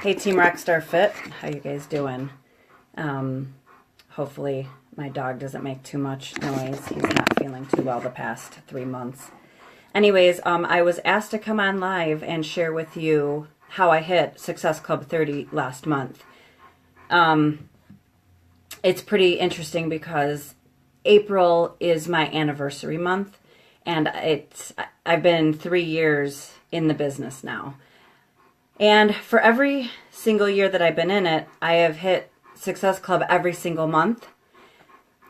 Hey Team Rockstar Fit, how you guys doing? Hopefully my dog doesn't make too much noise. He's not feeling too well the past 3 months. Anyways, I was asked to come on live and share with you how I hit Success Club 30 last month. It's pretty interesting because April is my anniversary month, and I've been 3 years in the business now. And for every single year that I've been in it, I have hit Success Club every single month.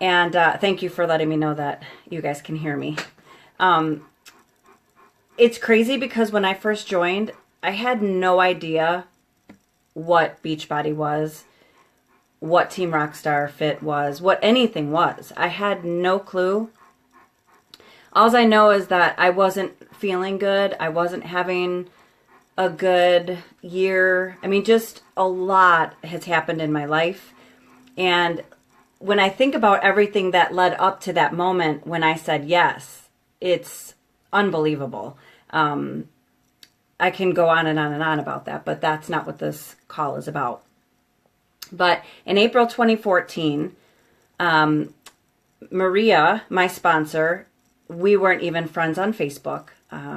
And thank you for letting me know that you guys can hear me. It's crazy because when I first joined, I had no idea what Beachbody was, what Team Rockstar Fit was, what anything was. I had no clue. All I know is that I wasn't feeling good. I wasn't having a good year. I mean, just a lot has happened in my life. And when I think about everything that led up to that moment when I said yes, it's unbelievable. I can go on and on and on about that, but that's not what this call is about. But in April 2014, Maria, my sponsor, we weren't even friends on Facebook.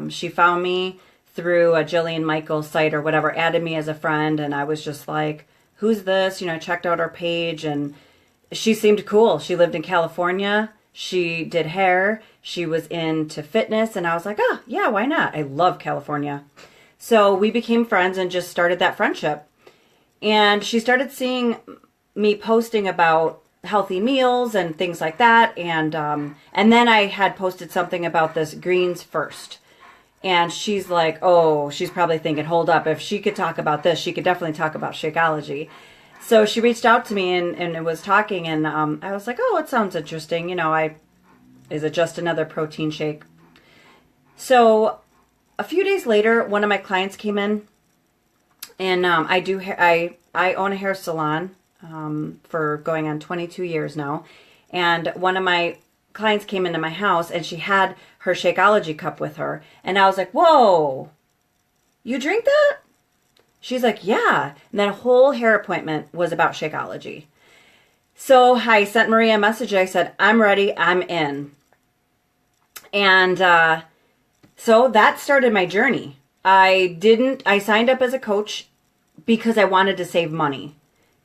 She found me through a Jillian Michaels site or whatever, added me as a friend, and I was just like, who's this? You know, checked out her page, and she seemed cool. She lived in California. She did hair. She was into fitness, and I was like, oh, yeah, why not? I love California. So we became friends and just started that friendship. And she started seeing me posting about healthy meals and things like that. And then I had posted something about this greens first. And she's like, oh, she's probably thinking, hold up, if she could talk about this, she could definitely talk about Shakeology. So she reached out to me and was talking, and I was like, oh, it sounds interesting. You know, is it just another protein shake? So a few days later, one of my clients came in, and I own a hair salon for going on 22 years now. And one of my clients came into my house, and she had her Shakeology cup with her. And I was like, whoa, you drink that? She's like, yeah. And that whole hair appointment was about Shakeology. So I sent Maria a message. I said, I'm ready. I'm in. And so that started my journey. I signed up as a coach because I wanted to save money.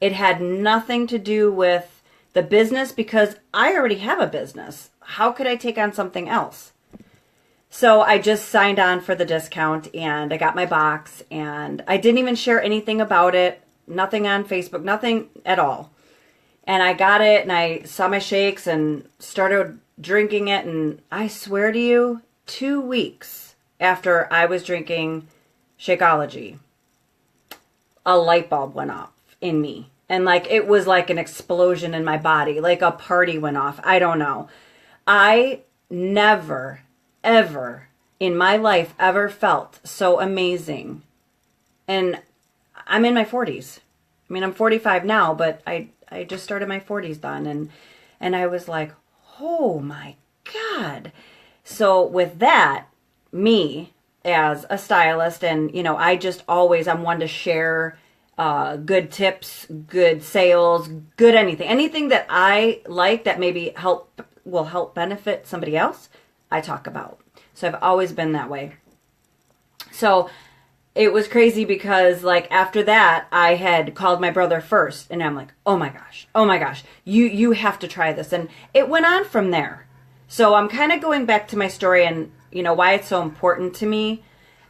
It had nothing to do with the business because I already have a business. How could I take on something else? So I just signed on for the discount, and I got my box, and I didn't even share anything about it, nothing on Facebook, nothing at all. And I got it, and I saw my shakes and started drinking it, and I swear to you, 2 weeks after I was drinking Shakeology, a light bulb went off in me. And it was like an explosion in my body, like a party went off. I don't know. I never, ever in my life ever felt so amazing. And I'm in my 40s. I mean, I'm 45 now, but I just started my 40s then. And I was like, oh my God. So with that, me as a stylist, and, you know, I'm one to share good tips, good sales, good anything that I like that maybe will help benefit somebody else, I talk about. So I've always been that way. So it was crazy because after that, I had called my brother first, and I'm like, oh my gosh, you have to try this. And it went on from there. So I'm kind of going back to my story and, you know, why it's so important to me.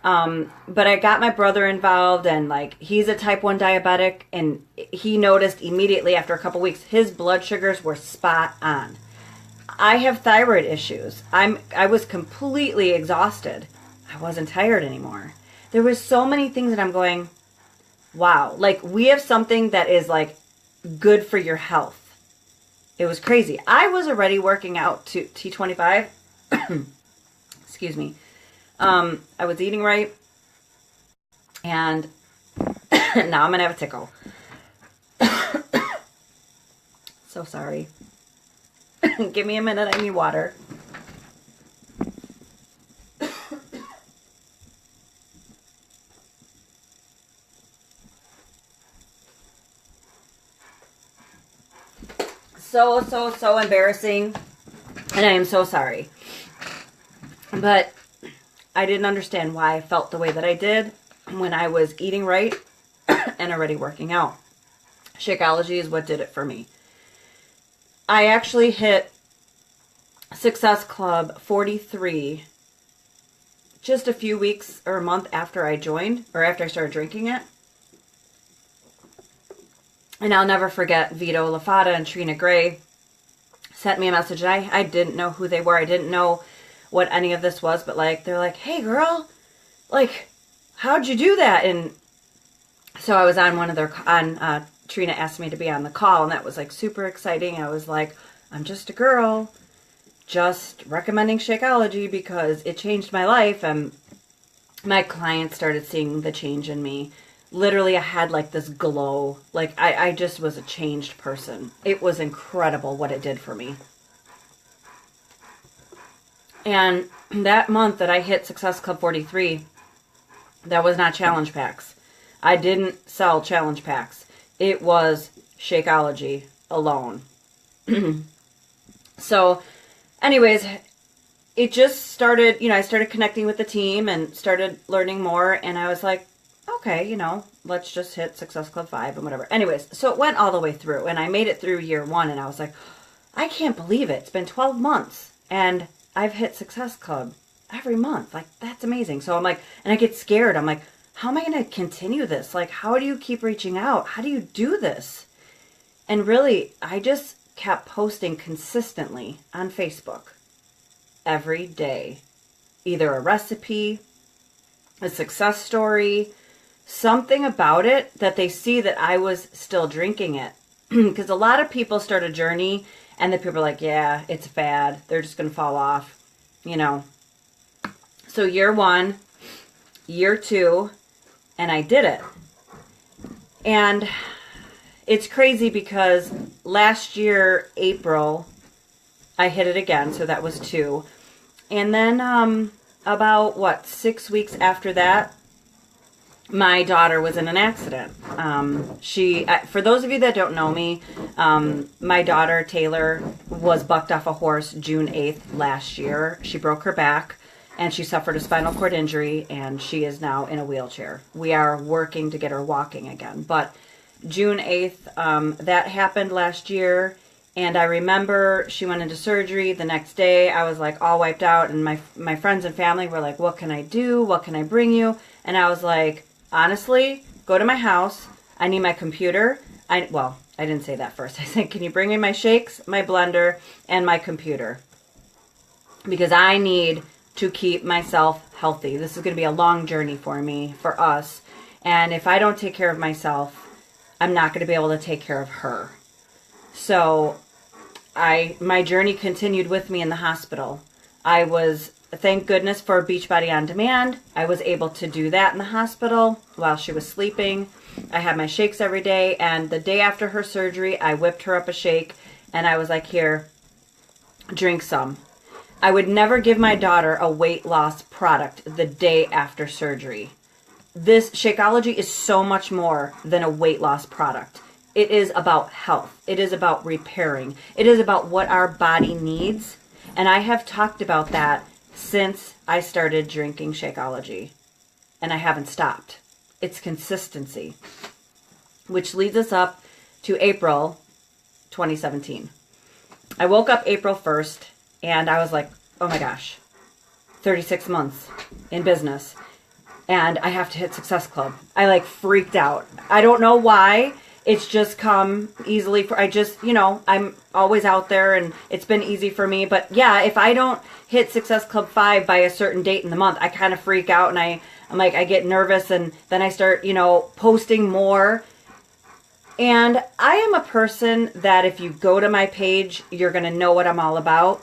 But I got my brother involved, and he's a type 1 diabetic, and he noticed immediately after a couple weeks, his blood sugars were spot on. I have thyroid issues. I was completely exhausted. I wasn't tired anymore. There was so many things that I'm going, wow, we have something that is good for your health. It was crazy. I was already working out to T25. Excuse me. I was eating right, and now I'm going to have a tickle. So sorry. Give me a minute, I need water. So, so, so embarrassing. And I am so sorry. But I didn't understand why I felt the way that I did when I was eating right and already working out. Shakeology is what did it for me. I actually hit Success Club 43 just a few weeks or a month after I joined, or after I started drinking it. And I'll never forget Vito LaFata and Trina Gray sent me a message. I didn't know who they were. I didn't know what any of this was, but like, they're like, hey girl, like, how'd you do that? And so I was on one of their, Trina asked me to be on the call, and that was like super exciting. I was like, I'm just a girl, just recommending Shakeology because it changed my life. And my clients started seeing the change in me. Literally, I had like this glow. Like I just was a changed person. It was incredible what it did for me. And that month that I hit Success Club 43, that was not challenge packs. I didn't sell challenge packs. It was Shakeology alone. So, anyways, it just started, I started connecting with the team and started learning more. And I was like, okay, let's just hit Success Club 5 and whatever. Anyways, so it went all the way through. And I made it through year 1. And I was like, I can't believe it. It's been 12 months. And I've hit Success Club every month. Like, that's amazing. So I'm like, and I get scared. I'm like, how am I going to continue this? Like, how do you keep reaching out? How do you do this? And really, I just kept posting consistently on Facebook every day. Either a recipe, a success story, something about it that they see that I was still drinking it. Because a lot of people start a journey and the people are like, yeah, it's a fad. They're just going to fall off, So year 1, year 2, and I did it. And it's crazy because last year, April, I hit it again. So that was 2. And then about, 6 weeks after that, my daughter was in an accident. For those of you that don't know me, my daughter, Taylor, was bucked off a horse June 8th last year. She broke her back and she suffered a spinal cord injury and she is now in a wheelchair. We are working to get her walking again. But June 8th, that happened last year. And I remember she went into surgery the next day. I was like all wiped out and my friends and family were like, what can I do? What can I bring you? And I was like, honestly, go to my house. I need my computer. I didn't say that first. I said, can you bring me my shakes, my blender, and my computer? Because I need to keep myself healthy. This is going to be a long journey for me, for us. And if I don't take care of myself, I'm not going to be able to take care of her. So my journey continued with me in the hospital. Thank goodness for Beachbody On Demand. I was able to do that in the hospital while she was sleeping. I had my shakes every day, and the day after her surgery, I whipped her up a shake, and I was like, here, drink some. I would never give my daughter a weight loss product the day after surgery. This Shakeology is so much more than a weight loss product. It is about health. It is about repairing. It is about what our body needs, and I have talked about that since I started drinking Shakeology, and I haven't stopped. It's consistency, which leads us up to April 2017. I woke up April 1st, and I was like, oh my gosh, 36 months in business, and I have to hit Success Club. I freaked out. I don't know why. It's just come easily. I'm always out there and it's been easy for me. But yeah, if I don't hit Success Club 5 by a certain date in the month, I kind of freak out and I'm like, I get nervous and then I start, posting more. And I am a person that if you go to my page, you're going to know what I'm all about.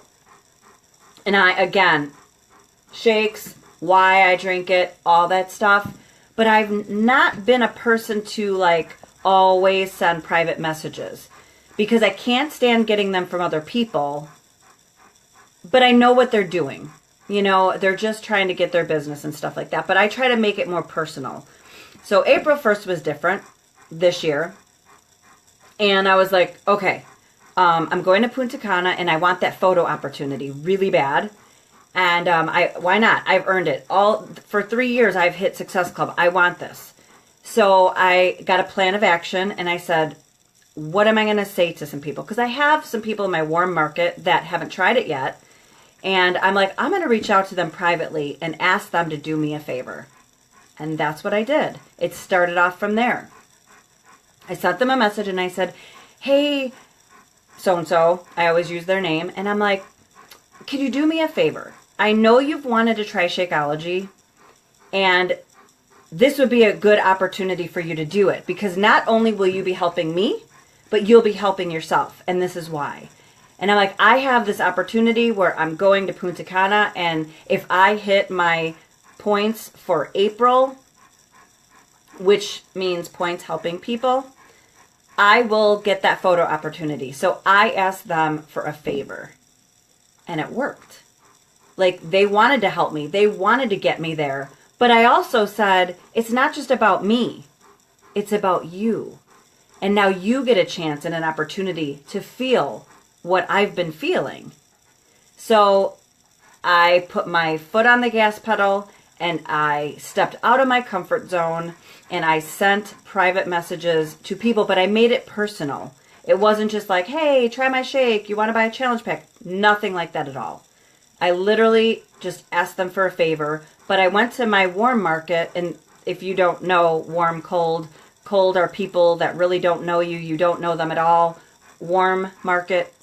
And again, shakes, why I drink it, all that stuff. But I've not been a person to always send private messages because I can't stand getting them from other people, but I know what they're doing. They're just trying to get their business and stuff like that, but I try to make it more personal. So April 1st was different this year. And I was like, okay, I'm going to Punta Cana and I want that photo opportunity really bad. And why not? I've earned it. For 3 years, I've hit Success Club. I want this. So I got a plan of action and I said, what am I going to say to some people? Because I have some people in my warm market that haven't tried it yet. And I'm like, I'm going to reach out to them privately and ask them to do me a favor. And that's what I did. It started off from there. I sent them a message and I said, hey, so-and-so, I always use their name. And I'm like, could you do me a favor? I know you've wanted to try Shakeology, and this would be a good opportunity for you to do it, because not only will you be helping me, but you'll be helping yourself, and this is why. And I'm like, I have this opportunity where I'm going to Punta Cana, and if I hit my points for April, which means points helping people, I will get that photo opportunity. So I asked them for a favor, and it worked. Like, they wanted to help me. They wanted to get me there. But I also said, it's not just about me. It's about you. And now you get a chance and an opportunity to feel what I've been feeling. So I put my foot on the gas pedal and I stepped out of my comfort zone and I sent private messages to people, but I made it personal. It wasn't just like, hey, try my shake. You want to buy a challenge pack? Nothing like that at all. I literally just asked them for a favor, but I went to my warm market, and if you don't know, warm, cold are people that really don't know you. You don't know them at all. Warm market,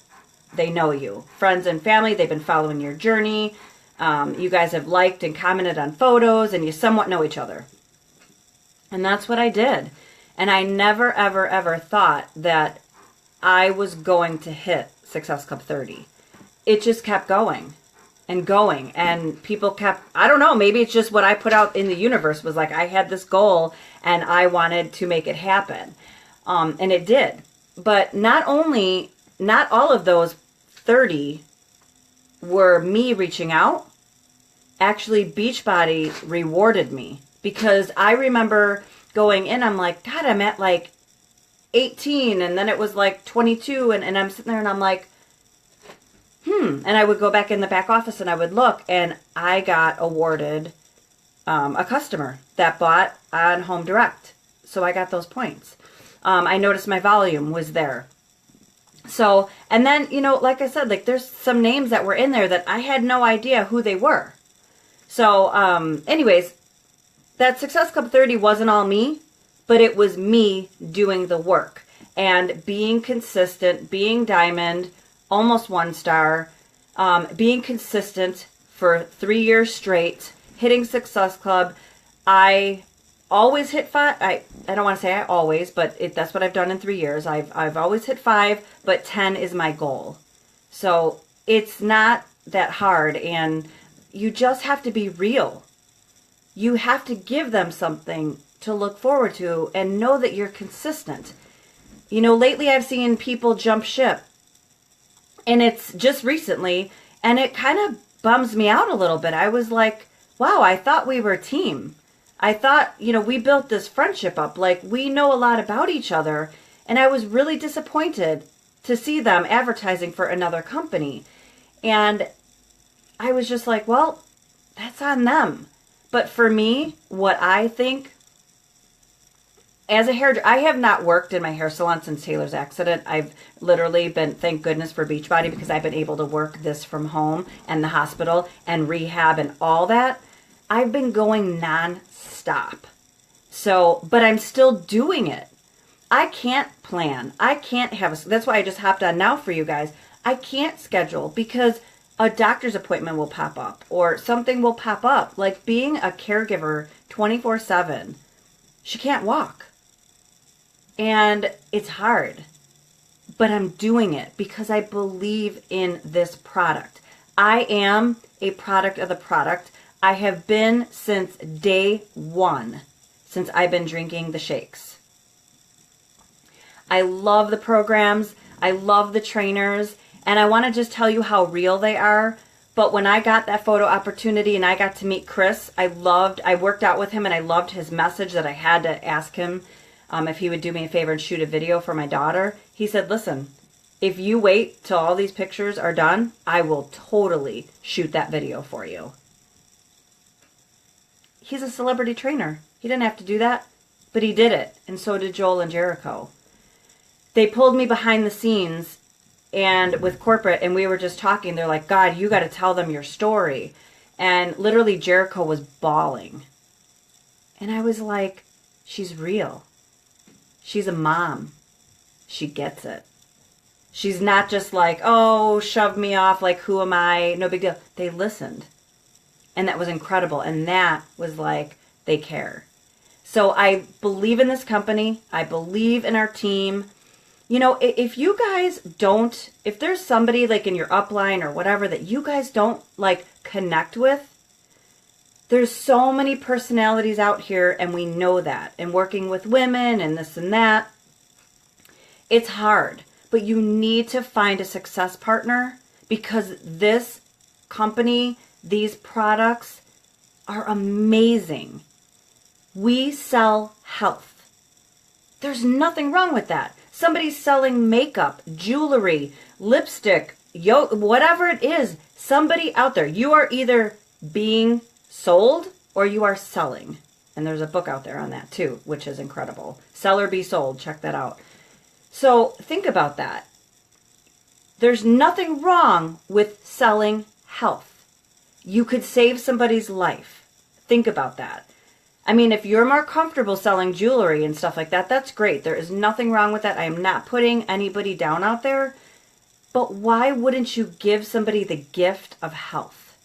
they know you. Friends and family, they've been following your journey. You guys have liked and commented on photos, and you somewhat know each other. And that's what I did. And I never, ever, ever thought that I was going to hit Success Club 30. It just kept going and going. And people kept, I don't know, maybe it's just what I put out in the universe was like, I had this goal and I wanted to make it happen. And it did. But not all of those 30 were me reaching out. Actually, Beachbody rewarded me, because I remember going in, I'm like, God, I'm at like 18, and then it was like 22, and I'm sitting there and I'm like, and I would go back in the back office and I would look, and I got awarded a customer that bought on Home Direct. So I got those points. I noticed my volume was there. So, and then, like I said, like there's some names that were in there that I had no idea who they were. So, anyways, that Success Club 30 wasn't all me, but it was me doing the work and being consistent, being diamond, almost 1 star, being consistent for 3 years straight, hitting Success Club. I always hit 5. I don't want to say I always, but that's what I've done in 3 years. I've always hit 5, but 10 is my goal. So it's not that hard, and you just have to be real. You have to give them something to look forward to and know that you're consistent. Lately I've seen people jump ship, and it's just recently, and it kind of bums me out a little bit. I was like, wow, I thought we were a team. I thought, we built this friendship up. Like, we know a lot about each other. And I was really disappointed to see them advertising for another company. And I was just like, well, that's on them. But for me, what I think, as a hairdresser, I have not worked in my hair salon since Taylor's accident. I've literally been, thank goodness for Beachbody, because I've been able to work this from home and the hospital and rehab and all that. I've been going non-stop. So, but I'm still doing it. I can't plan. I can't have that's why I just hopped on now for you guys. I can't schedule because a doctor's appointment will pop up or something will pop up. Like being a caregiver 24/7, she can't walk. And it's hard, but I'm doing it because I believe in this product. I am a product of the product. I have been since day one, since I've been drinking the shakes. I love the programs. I love the trainers. And I want to just tell you how real they are. But when I got that photo opportunity and I got to meet Chris, I worked out with him and I loved his message that I had to ask him if he would do me a favor and shoot a video for my daughter. He said, listen, If you wait till all these pictures are done, I will totally shoot that video for you. He's a celebrity trainer. He didn't have to do that, but he did it. And so did Joel and Jericho. They pulled me behind the scenes and with corporate, and we were just talking. They're like, God, you got to tell them your story. And literally Jericho was bawling. And I was like, she's real. She's a mom. She gets it. She's not just like, oh, shove me off, like, who am I? No big deal. They listened. And that was incredible. And that was like, they care. So I believe in this company. I believe in our team. You know, if you guys don't, if there's somebody like in your upline or whatever that you guys don't like connect with, there's so many personalities out here, and we know that. And working with women and this and that, it's hard. But you need to find a success partner, because this company, these products are amazing. We sell health. There's nothing wrong with that. Somebody's selling makeup, jewelry, lipstick, whatever it is. Somebody out there, you are either being sold or you are selling. And there's a book out there on that too, which is incredible. Sell or be sold. Check that out. So think about that. There's nothing wrong with selling health. You could save somebody's life. Think about that. I mean, if you're more comfortable selling jewelry and stuff like that, that's great. There is nothing wrong with that. I am not putting anybody down out there. But why wouldn't you give somebody the gift of health?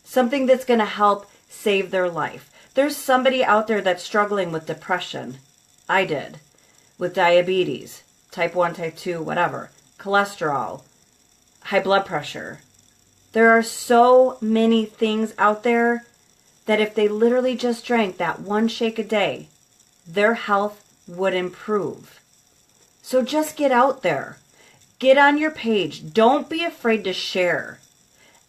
Something that's going to help save their life. There's somebody out there that's struggling with depression. I did. With diabetes, type 1, type 2, whatever. Cholesterol, high blood pressure. There are so many things out there that if they literally just drank that one shake a day, their health would improve. So just get out there. Get on your page. Don't be afraid to share.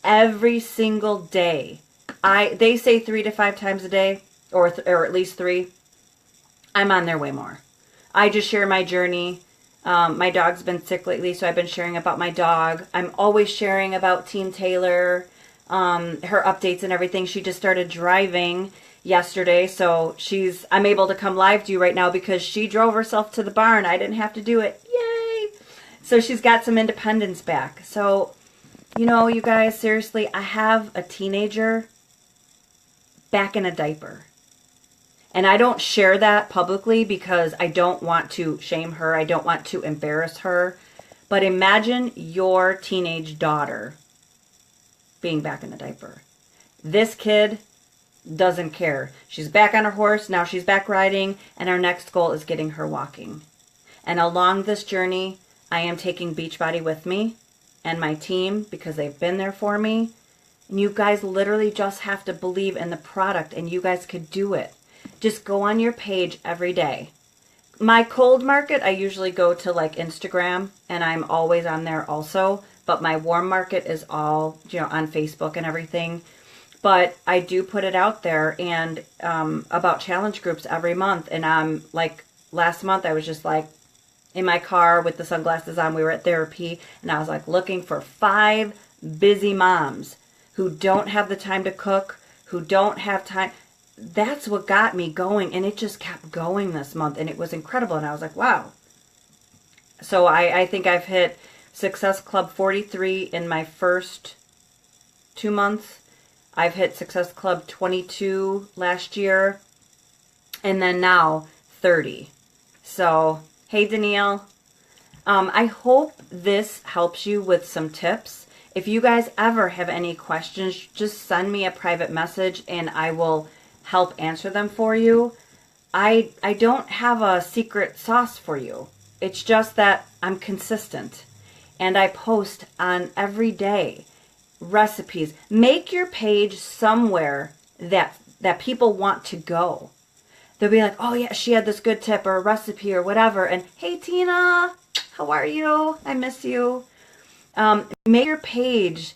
Every single day. They say 3 to 5 times a day, or at least 3. I'm on there way more. I just share my journey. My dog's been sick lately, so I've been sharing about my dog. I'm always sharing about Team Taylor, her updates and everything. She just started driving yesterday, so I'm able to come live to you right now because she drove herself to the barn. I didn't have to do it. Yay! So she's got some independence back. So, you know, you guys, seriously, I have a teenager back in a diaper. And I don't share that publicly because I don't want to shame her. I don't want to embarrass her. But imagine your teenage daughter being back in a diaper. This kid doesn't care. She's back on her horse. Now she's back riding. And our next goal is getting her walking. And along this journey, I am taking Beachbody with me and my team because they've been there for me. And you guys literally just have to believe in the product, and you guys could do it. Just go on your page every day. My cold market, I usually go to like Instagram, and I'm always on there also. But my warm market is all, on Facebook and everything. But I do put it out there, and about challenge groups every month. And I'm like, last month I was just like in my car with the sunglasses on. We were at therapy, and I was like looking for 5 busy moms who don't have the time to cook, who don't have time. That's what got me going, and it just kept going this month, and it was incredible. And I was like, wow. So I think I've hit Success Club 43 in my first 2 months. I've hit Success Club 22 last year, and then now 30. So, hey Danielle, I hope this helps you with some tips. If you guys ever have any questions, just send me a private message and I will help answer them for you. I don't have a secret sauce for you. It's just that I'm consistent and I post on every day recipes. Make your page somewhere that people want to go. They'll be like, oh yeah, she had this good tip or a recipe or whatever. And hey Tina, how are you? I miss you. Make your page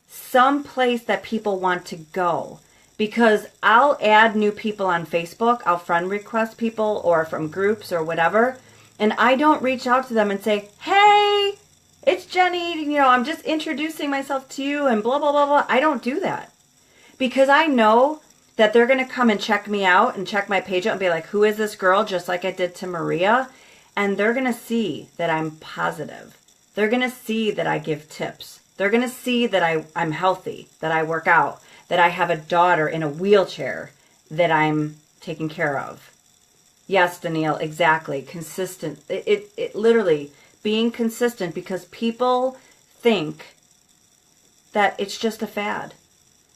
someplace that people want to go. Because I'll add new people on Facebook. I'll friend request people or from groups or whatever. And I don't reach out to them and say, hey, it's Jenny, I'm just introducing myself to you and blah, blah, blah, blah. I don't do that. Because I know that they're going to come and check me out and check my page out and be like, who is this girl? Just like I did to Maria. And they're going to see that I'm positive. They're going to see that I give tips. They're going to see that I'm healthy, that I work out, that I have a daughter in a wheelchair that I'm taking care of. Yes, Danielle, exactly. Consistent. It literally being consistent, because people think that it's just a fad.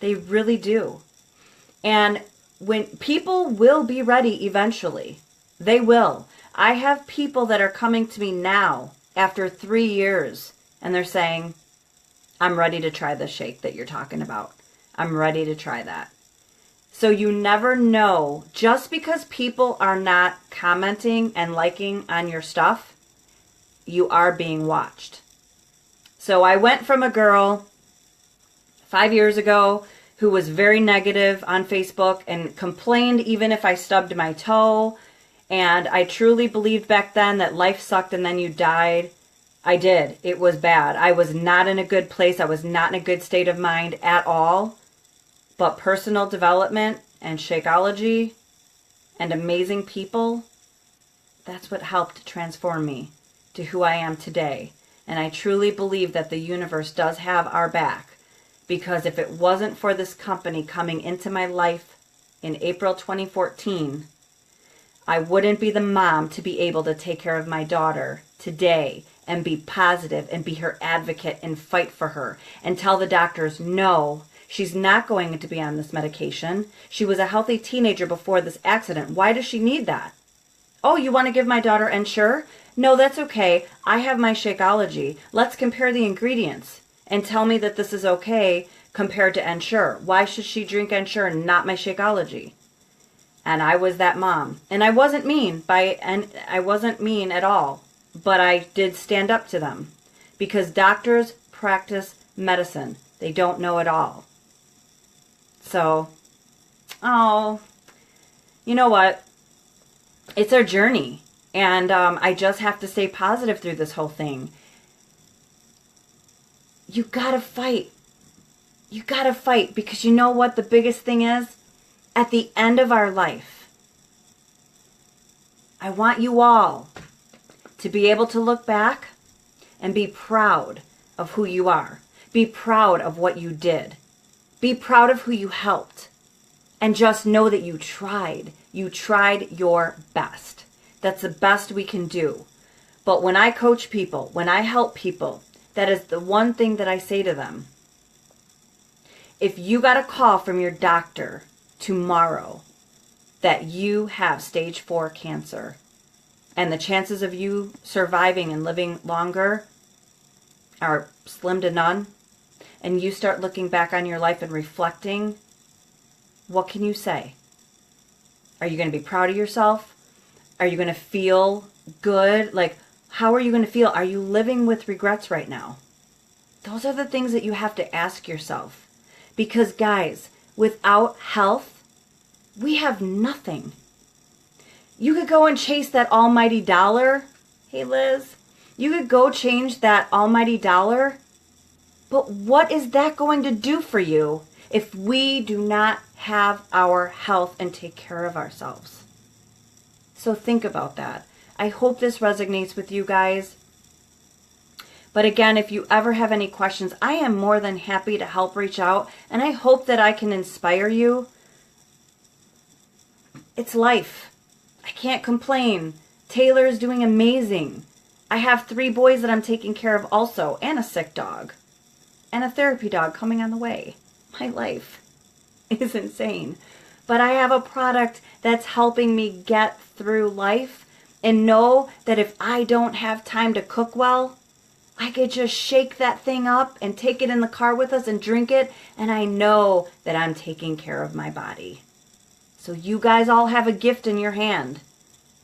They really do. And when people will be ready eventually, they will. I have people that are coming to me now after 3 years, and they're saying, I'm ready to try the shake that you're talking about. I'm ready to try that. So you never know, just because people are not commenting and liking on your stuff, you are being watched. So I went from a girl 5 years ago who was very negative on Facebook and complained even if I stubbed my toe. And I truly believed back then that life sucked and then you died. I did. It was bad. I was not in a good place. I was not in a good state of mind at all. But personal development and Shakeology and amazing people, that's what helped transform me to who I am today. And I truly believe that the universe does have our back, because if it wasn't for this company coming into my life in April 2014, I wouldn't be the mom to be able to take care of my daughter today and be positive and be her advocate and fight for her and tell the doctors, no, she's not going to be on this medication. She was a healthy teenager before this accident. Why does she need that? Oh, you want to give my daughter Ensure? No, that's okay. I have my Shakeology. Let's compare the ingredients and tell me that this is okay compared to Ensure. Why should she drink Ensure and not my Shakeology? And I was that mom. And I wasn't mean I wasn't mean at all. But I did stand up to them, because doctors practice medicine. They don't know it all. So, you know what? It's our journey. And I just have to stay positive through this whole thing. You gotta fight. You gotta fight, because you know what the biggest thing is? At the end of our life, I want you all to be able to look back and be proud of who you are. Be proud of what you did. Be proud of who you helped. And just know that you tried. You tried your best. That's the best we can do. But when I coach people, when I help people, that is the one thing that I say to them. If you got a call from your doctor tomorrow that you have stage 4 cancer, and the chances of you surviving and living longer are slim to none, and you start looking back on your life and reflecting, what can you say? Are you going to be proud of yourself? Are you going to feel good? Like, how are you going to feel? Are you living with regrets right now? Those are the things that you have to ask yourself. Because, guys, without health, we have nothing. You could go and chase that almighty dollar. Hey, Liz. You could go change that almighty dollar. But what is that going to do for you if we do not have our health and take care of ourselves? So think about that. I hope this resonates with you guys. But again, if you ever have any questions, I am more than happy to help reach out. And I hope that I can inspire you. It's life. I can't complain. Taylor is doing amazing. I have 3 boys that I'm taking care of also, and a sick dog, and a therapy dog coming on the way. My life is insane. But I have a product that's helping me get through life, and know that if I don't have time to cook well, I could just shake that thing up and take it in the car with us and drink it, and I know that I'm taking care of my body. So you guys all have a gift in your hand.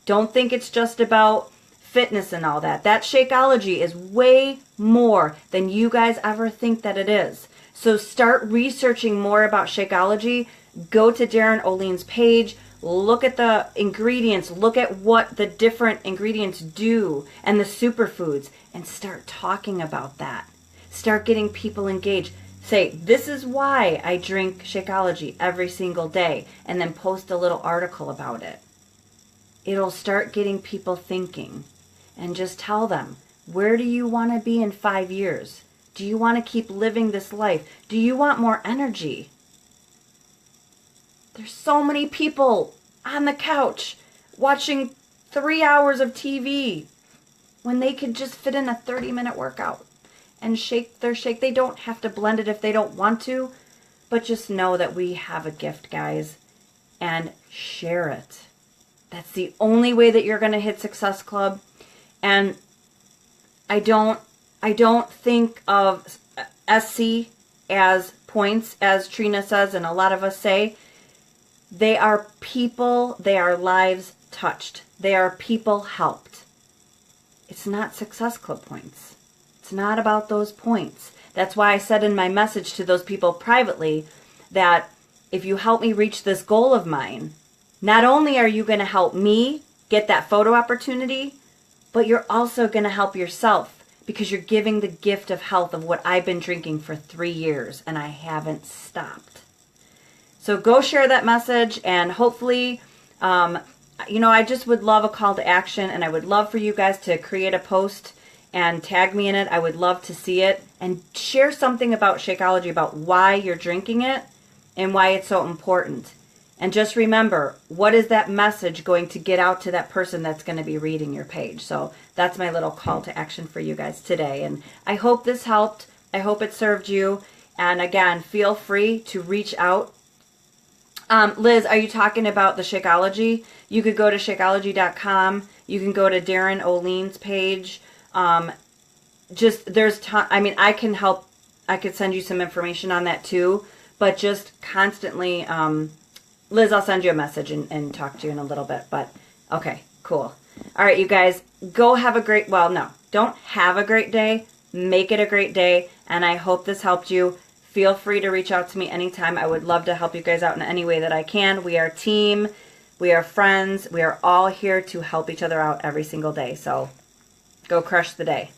Don't think it's just about fitness and all that. That Shakeology is way more than you guys ever think that it is. So start researching more about Shakeology. Go to Darren Olean's page. Look at the ingredients. Look at what the different ingredients do and the superfoods, and start talking about that. Start getting people engaged. Say, this is why I drink Shakeology every single day, and then post a little article about it. It'll start getting people thinking. And just tell them, where do you want to be in 5 years? Do you want to keep living this life? Do you want more energy? There's so many people on the couch watching 3 hours of TV when they could just fit in a 30-minute workout and shake their shake. They don't have to blend it if they don't want to, but just know that we have a gift, guys, and share it. That's the only way that you're going to hit Success Club. And I don't think of SC as points, as Trina says, and a lot of us say. They are people, they are lives touched. They are people helped. It's not Success Club points. It's not about those points. That's why I said in my message to those people privately that if you help me reach this goal of mine, not only are you going to help me get that photo opportunity, but you're also going to help yourself, because you're giving the gift of health of what I've been drinking for 3 years, and I haven't stopped. So go share that message, and hopefully, I just would love a call to action, and I would love for you guys to create a post and tag me in it. I would love to see it, and share something about Shakeology, about why you're drinking it and why it's so important. And just remember, what is that message going to get out to that person that's going to be reading your page? So that's my little call to action for you guys today. And I hope this helped. I hope it served you. And again, feel free to reach out. Liz, are you talking about the Shakeology? You could go to Shakeology.com. You can go to Darren O'Lean's page. I can help. I could send you some information on that too. But just constantly... Liz, I'll send you a message and talk to you in a little bit. But, okay, cool. All right, you guys, go have a great, don't have a great day. Make it a great day. And I hope this helped you. Feel free to reach out to me anytime. I would love to help you guys out in any way that I can. We are a team. We are friends. We are all here to help each other out every single day. So go crush the day.